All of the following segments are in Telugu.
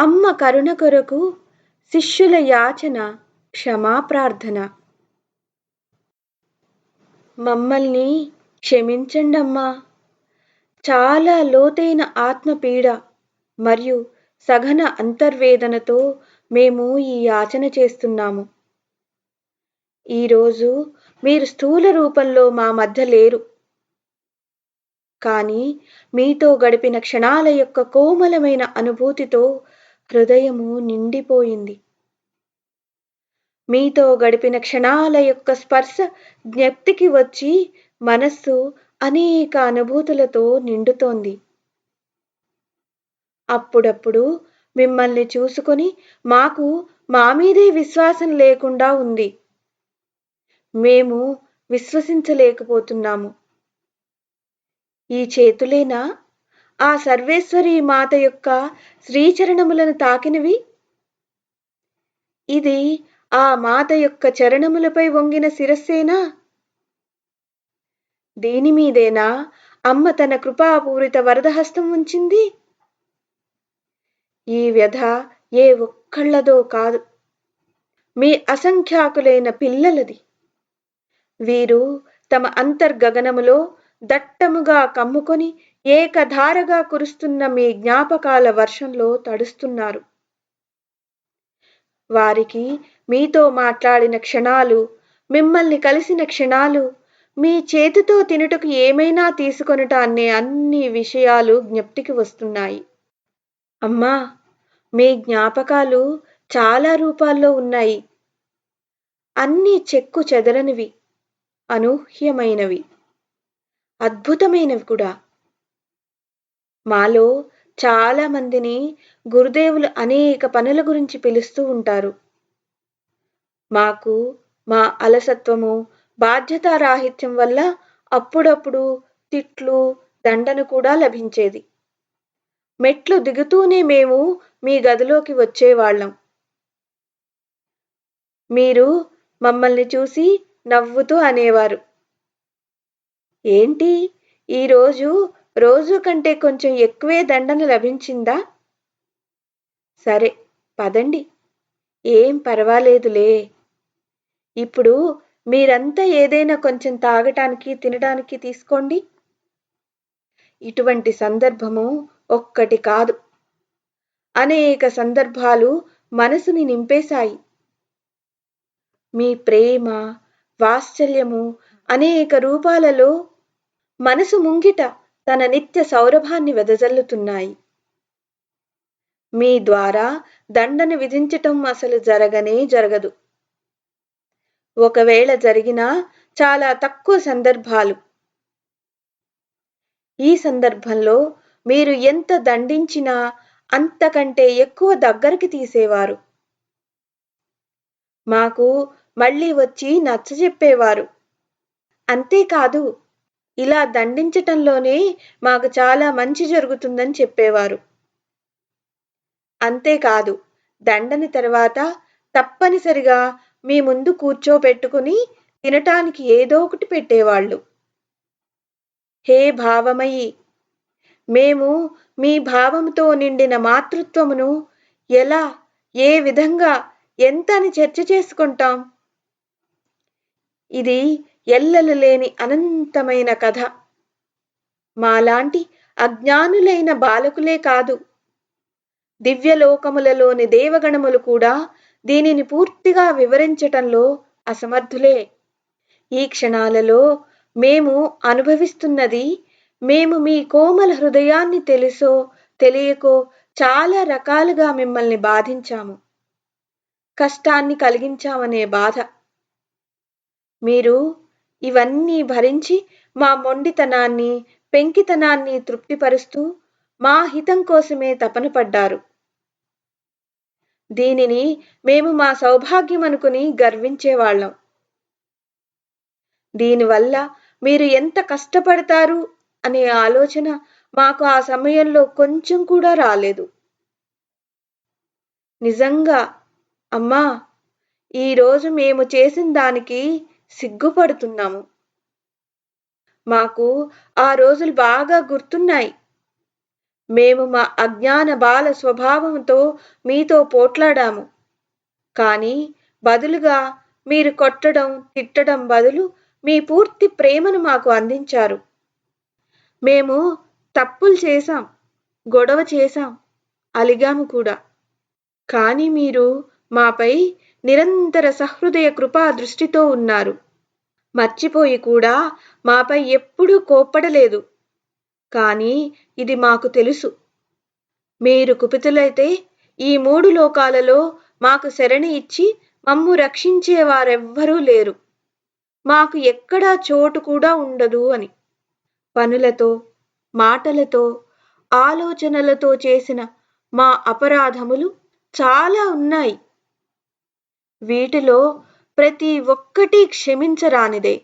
అమ్మ కరుణ కొరకు శిష్యుల యాచన క్షమాప్రార్థన. మమ్మల్ని క్షమించండమ్మా. చాలా లోతైన ఆత్మపీడ మరియు సఘన అంతర్వేదనతో మేము ఈ యాచన చేస్తున్నాము. ఈరోజు మీరు స్థూల రూపంలో మా మధ్య లేరు, కానీ మీతో గడిపిన క్షణాల యొక్క కోమలమైన అనుభూతితో హృదయము నిండిపోయింది. మీతో గడిపిన క్షణాల యొక్క స్పర్శ జ్ఞప్తికి వచ్చి మనస్సు అనేక అనుభూతులతో నిండుతోంది. అప్పుడప్పుడు మిమ్మల్ని చూసుకొని మాకు మా మీదే విశ్వాసం లేకుండా ఉంది. మేము విశ్వసించలేకపోతున్నాము. ఈ చేతులేనా ఆ సర్వేశ్వరీ మాత యొక్క శ్రీచరణములను తాకినవి? ఇది ఆ మాత యొక్క చరణములపై వంగిన శిరస్సేనా? దీని మీదేనా అమ్మ తన కృపాపూరిత వరదహస్తం ఉంచింది? ఈ వ్యధ ఏ ఒక్కళ్ళదో కాదు, మీ అసంఖ్యాకులైన పిల్లలది. వీరు తమ అంతర్గగనములో దట్టముగా కమ్ముకొని ఏకధారగా కురుస్తున్న మీ జ్ఞాపకాల వర్షంలో తడుస్తున్నారు. వారికి మీతో మాట్లాడిన క్షణాలు, మిమ్మల్ని కలిసిన క్షణాలు, మీ చేతితో తినుటకు ఏమైనా తీసుకొనుట అనే అన్ని విషయాలు జ్ఞప్తికి వస్తున్నాయి. అమ్మా, మీ జ్ఞాపకాలు చాలా రూపాల్లో ఉన్నాయి. అన్నీ చెక్కు చెదరనివి, అనూహ్యమైనవి, అద్భుతమైనవి కూడా. మాలో చాలా మందిని గురుదేవులు అనేక పనుల గురించి పిలుస్తూ ఉంటారు. మాకు మా అలసత్వము, బాధ్యతారాహిత్యం వల్ల అప్పుడప్పుడు తిట్లు, దండన కూడా లభించేది. మెట్లు దిగుతూనే మేము మీ గదిలోకి వచ్చేవాళ్ళం. మీరు మమ్మల్ని చూసి నవ్వుతూ అనేవారు, ఏంటి ఈరోజు రోజు కంటే కొంచెం ఎక్కువే దండన లభించిందా? సరే పదండి, ఏం పర్వాలేదులే. ఇప్పుడు మీరంతా ఏదైనా కొంచెం తాగటానికి, తినడానికి తీసుకోండి. ఇటువంటి సందర్భము ఒక్కటి కాదు, అనేక సందర్భాలు మనసుని నింపేశాయి. మీ ప్రేమ, వాత్సల్యము అనేక రూపాలలో మనసు ముంగిట తన నిత్య సౌరభాన్ని వెదజల్లుతున్నాయి. మీ ద్వారా దండన విధించటం అసలు జరగనే జరగదు. ఒకవేళ జరిగినా చాలా తక్కువ సందర్భాలు. ఈ సందర్భంలో మీరు ఎంత దండించినా అంతకంటే ఎక్కువ దగ్గరికి తీసేవారు. మాకు మళ్ళీ వచ్చి నచ్చజెప్పేవారు. అంతేకాదు, ఇలా దండించటంలోనే మాకు చాలా మంచి జరుగుతుందని చెప్పేవారు. అంతేకాదు, దండని తర్వాత తప్పనిసరిగా మీ ముందు కూర్చోబెట్టుకుని తినటానికి ఏదో ఒకటి పెట్టేవాళ్ళు. హే భావమయి, మేము మీ భావంతో నిండిన మాతృత్వమును ఎలా, ఏ విధంగా, ఎంత అని చర్చ చేసుకుంటాం? ఇది ఎల్లలు లేని అనంతమైన కథ. మాలాంటి అజ్ఞానులైన బాలకులే కాదు, దివ్యలోకములలోని దేవగణములు కూడా దీనిని పూర్తిగా వివరించటంలో అసమర్థులే. ఈ క్షణాలలో మేము అనుభవిస్తున్నది, మేము మీ కోమల హృదయాన్ని తెలుసో తెలియకో చాలా రకాలుగా మిమ్మల్ని బాధించాము, కష్టాన్ని కలిగించామనే బాధ. మీరు ఇవన్నీ భరించి మా మొండితనాన్ని, పెంకితనాన్ని తృప్తిపరుస్తూ మా హితం కోసమే తపన పడ్డారు. దీనిని మేము మా సౌభాగ్యం అనుకుని గర్వించేవాళ్ళం. దీనివల్ల మీరు ఎంత కష్టపడతారు అనే ఆలోచన మాకు ఆ సమయంలో కొంచెం కూడా రాలేదు. నిజంగా అమ్మా, ఈరోజు మేము చేసిన దానికి సిగ్గుపడుతున్నాము. మాకు ఆ రోజులు బాగా గుర్తున్నాయి. మేము మా అజ్ఞాన బాల స్వభావంతో మీతో పోట్లాడాము. కానీ బదులుగా మీరు కొట్టడం, తిట్టడం బదులు మీ పూర్తి ప్రేమను మాకు అందించారు. మేము తప్పులు చేశాం, గొడవ చేశాం, అలిగాము కూడా. కానీ మీరు మాపై నిరంతర సహృదయ కృపా దృష్టితో ఉన్నారు. మర్చిపోయి కూడా మాపై ఎప్పుడూ కోప్పడలేదు. కానీ ఇది మాకు తెలుసు. మీరు కుపితులైతే ఈ 3 లోకాలలో మాకు శరణి ఇచ్చి మమ్ము రక్షించేవారెవ్వరూ లేరు. మాకు ఎక్కడా చోటు కూడా ఉండదు అని. పనులతో, మాటలతో, ఆలోచనలతో చేసిన మా అపరాధములు చాలా ఉన్నాయి. వీటిలో ప్రతి ఒక్కటి క్షమించరానిదే.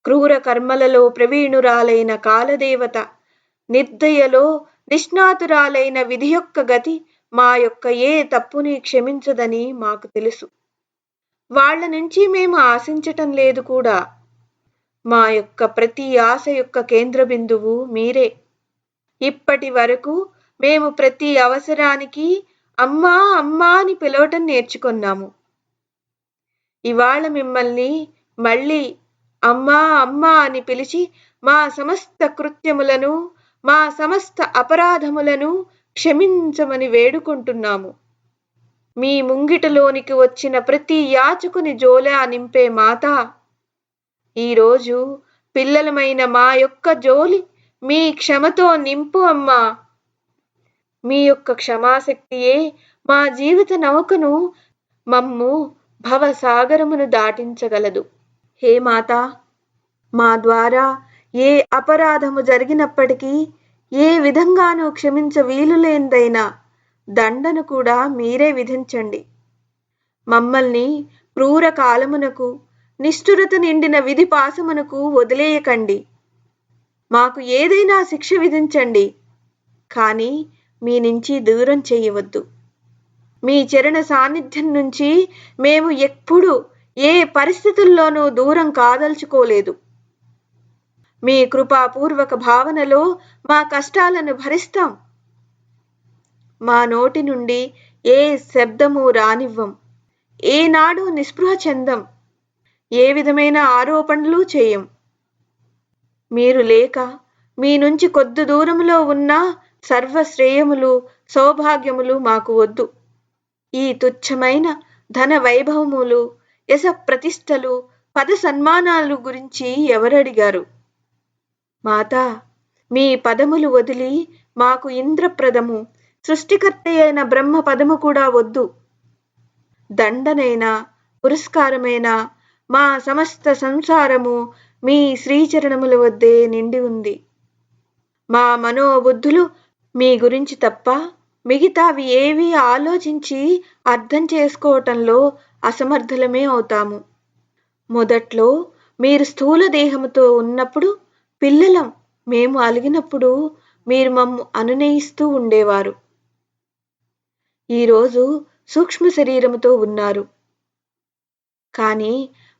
క్రూర కర్మలలో ప్రవీణురాలైన కాలదేవత, నిర్దయలో నిష్ణాతురాలైన విధి యొక్క గతి మా యొక్క ఏ తప్పుని క్షమించదని మాకు తెలుసు. వాళ్ళ నుంచి మేము ఆశించటం లేదు కూడా. మా యొక్క ప్రతి ఆశ యొక్క కేంద్ర బిందువు మీరే. ఇప్పటి వరకు మేము ప్రతి అవసరానికి అమ్మా అమ్మా అని పిలవటం నేర్చుకున్నాము. ఇవాళ మిమ్మల్ని మళ్ళీ అమ్మా అమ్మా అని పిలిచి మా సమస్త కృత్యములను, మా సమస్త అపరాధములను క్షమించమని వేడుకుంటున్నాము. మీ ముంగిటలోనికి వచ్చిన ప్రతి యాచకుని జోలా నింపే మాత, ఈరోజు పిల్లలమైన మా యొక్క జోలి మీ క్షమతో నింపు అమ్మా. మీ యొక్క క్షమాశక్తియే మా జీవిత నౌకను మమ్ము భవసాగరమును దాటించగలదు. హే మాత, మా ద్వారా ఏ అపరాధము జరిగినప్పటికీ ఏ విధంగానూ క్షమించ వీలులేందైనా దండను కూడా మీరే విధించండి. మమ్మల్ని క్రూర కాలమునకు, నిష్ఠురత నిండిన విధి పాశమునకు వదిలేయకండి. మాకు ఏదైనా శిక్ష విధించండి, కానీ మీ నుంచి దూరం చేయవద్దు. మీ చరణ సాన్నిధ్యం నుంచి మేము ఎప్పుడూ ఏ పరిస్థితుల్లోనూ దూరం కాదలుచుకోలేదు. మీ కృపాపూర్వక భావనలో మా కష్టాలను భరిస్తాం. మా నోటి నుండి ఏ శబ్దము రానివ్వం. ఏనాడు నిస్పృహ చెందం. ఏ విధమైన ఆరోపణలు చేయం. మీరు లేక మీ నుంచి కొద్ది దూరంలో ఉన్న సర్వశ్రేయములు, సౌభాగ్యములు మాకు వద్దు. ఈ తుచ్చమైన ధన వైభవములు, యశ ప్రతిష్టలు, పద సన్మానాలు గురించి ఎవరడిగారు? మాతా, మీ పదములు వదిలి మాకు ఇంద్రప్రదము, సృష్టికర్త అయిన బ్రహ్మ పదము కూడా వద్దు. దండనైనా పురస్కారమైనా మా సమస్త సంసారము మీ శ్రీచరణముల వద్దే నిండి ఉంది. మా మనోబుద్ధులు మీ గురించి తప్ప మిగతావి ఏవి ఆలోచించి అర్థం చేసుకోవటంలో అసమర్థులమే అవుతాము. మొదట్లో మీరు స్థూల దేహముతో ఉన్నప్పుడు పిల్లలం మేము అలిగినప్పుడు మీరు మమ్ము అనునయిస్తూ ఉండేవారు. ఈరోజు సూక్ష్మ శరీరముతో ఉన్నారు. కానీ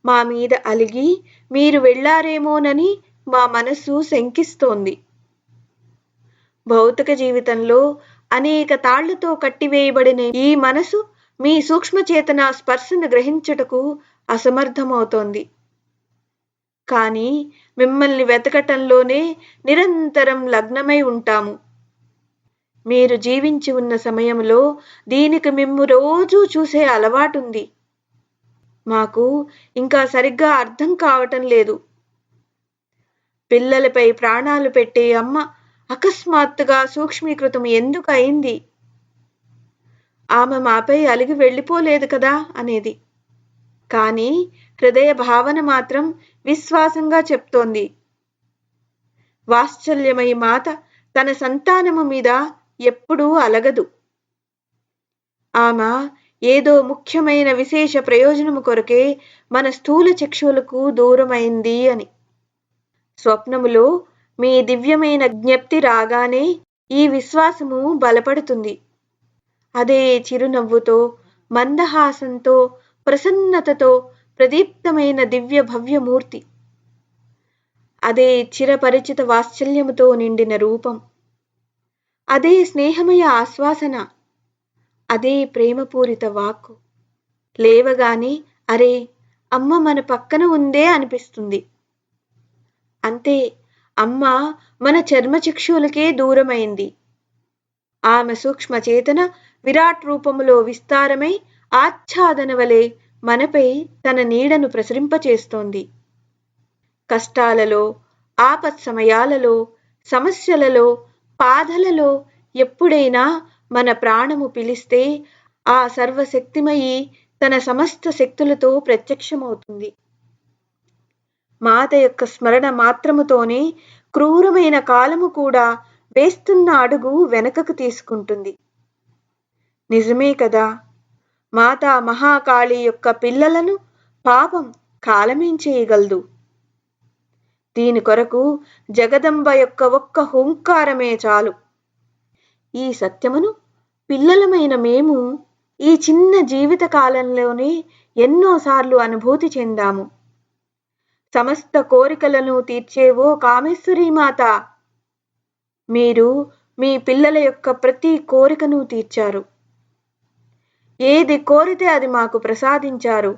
మా మీద అలిగి మీరు వెళ్ళారేమోనని మా మనసు శంకిస్తోంది. భౌతిక జీవితంలో అనేక తాళ్లతో కట్టివేయబడిన ఈ మనసు మీ సూక్ష్మచేతన స్పర్శను గ్రహించుటకు అసమర్థమవుతోంది. కానీ మిమ్మల్ని వెతకటంలోనే నిరంతరం లగ్నమై ఉంటాము. మీరు జీవించి ఉన్న సమయంలో దీనికి మిమ్ము రోజూ చూసే అలవాటుంది. మాకు ఇంకా సరిగ్గా అర్థం కావటం లేదు. పిల్లలపై ప్రాణాలు పెట్టే అమ్మ అకస్మాత్తుగా సూక్ష్మీకృతం ఎందుకు అయింది? ఆమె మాపై అలిగి వెళ్ళిపోలేదు కదా అనేది. కానీ హృదయ భావన మాత్రం విశ్వాసంగా చెప్తోంది. వాత్సల్యమై మాత తన సంతానము మీద ఎప్పుడూ అలగదు. ఆమె ఏదో ముఖ్యమైన విశేష ప్రయోజనము కొరకే మన స్థూల చక్షువులకు దూరమైంది అని. స్వప్నములో మీ దివ్యమైన జ్ఞప్తి రాగానే ఈ విశ్వాసము బలపడుతుంది. అదే చిరునవ్వుతో, మందహాసంతో, ప్రసన్నతతో ప్రదీప్తమైన దివ్య భవ్యమూర్తి. అదే చిరపరిచిత వాత్సల్యముతో నిండిన రూపం. అదే స్నేహమయ ఆశ్వాసన, అదే ప్రేమపూరిత వాక్కు. లేవగానే అరే, అమ్మ మన పక్కన ఉందే అనిపిస్తుంది. అంతే, అమ్మ మన చర్మచక్షులకే దూరమైంది. ఆమె సూక్ష్మ చేతన విరాట్ రూపములో విస్తారమై ఆచ్ఛాదన వలె మనపై తన నీడను ప్రసరింపచేస్తోంది. కష్టాలలో, ఆపత్ సమయాలలో, సమస్యలలో, బాధలలో ఎప్పుడైనా మన ప్రాణము పిలిస్తే ఆ సర్వశక్తిమయి తన సమస్త శక్తులతో ప్రత్యక్షమవుతుంది. మాత యొక్క స్మరణ మాత్రముతోనే క్రూరమైన కాలము కూడా వేస్తున్న అడుగు వెనకకు తీసుకుంటుంది. నిజమే కదా. మాతా మహాకాళి యొక్క పిల్లలను పాపం కాలమేం చేయగలదు? దీని కొరకు జగదంబ యొక్క ఒక్క హుంకారమే చాలు. ఈ సత్యమును పిల్లలమైన మేము ఈ చిన్న జీవిత కాలంలోనే ఎన్నోసార్లు అనుభూతి చెందాము. సమస్త కోరికలను తీర్చేవో కామేశ్వరీ మాత, మీరు మీ పిల్లల యొక్క ప్రతి కోరికను తీర్చారు. ఏది కోరితే అది మాకు ప్రసాదించారు.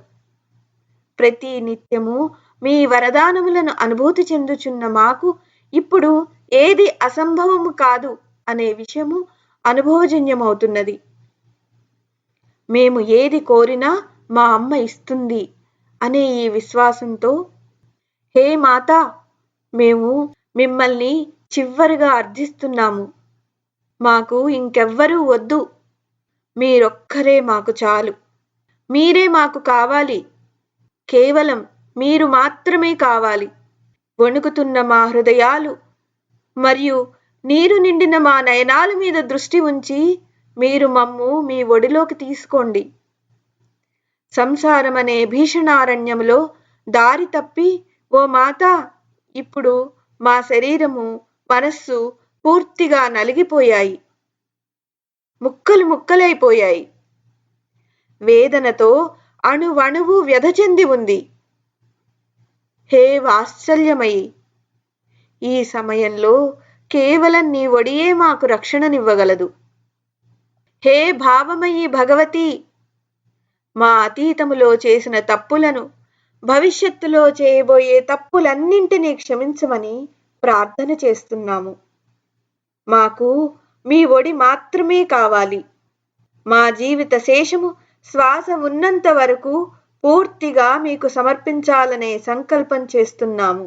ప్రతి నిత్యము మీ వరదానములను అనుభూతి చెందుచున్న మాకు ఇప్పుడు ఏది అసంభవము కాదు అనే విషయము అనుభవజన్యమవుతున్నది. మేము ఏది కోరినా మా అమ్మ ఇస్తుంది అనే ఈ విశ్వాసంతో, హే మాతా, మేము మిమ్మల్ని చివరిగా అర్థిస్తున్నాము. మాకు ఇంకెవ్వరూ వద్దు, మీరొక్కరే మాకు చాలు. మీరే మాకు కావాలి. కేవలం మీరు మాత్రమే కావాలి. వణుకుతున్న మా హృదయాలు మరియు నీరు నిండిన మా నయనాల మీద దృష్టి ఉంచి మీరు మమ్ము మీ ఒడిలోకి తీసుకోండి. సంసారమనే భీషణారణ్యములో దారి తప్పి ఓ మాతా, ఇప్పుడు మా శరీరము, మనస్సు పూర్తిగా నలిగిపోయాయి, ముక్కలు ముక్కలైపోయాయి. వేదనతో అణువణువు వ్యధ చెంది ఉంది. హే వాత్సల్యమయి, ఈ సమయంలో కేవలం నీ ఒడియే మాకు రక్షణనివ్వగలదు. హే భావమయి భగవతి, మా అతీతములో చేసిన తప్పులను, భవిష్యత్తులో చేయబోయే తప్పులన్నింటినీ క్షమించమని ప్రార్థన చేస్తున్నాము. మాకు మీ ఒడి మాత్రమే కావాలి. మా జీవిత శేషము శ్వాస ఉన్నంత వరకు పూర్తిగా మీకు సమర్పించాలనే సంకల్పం చేస్తున్నాము.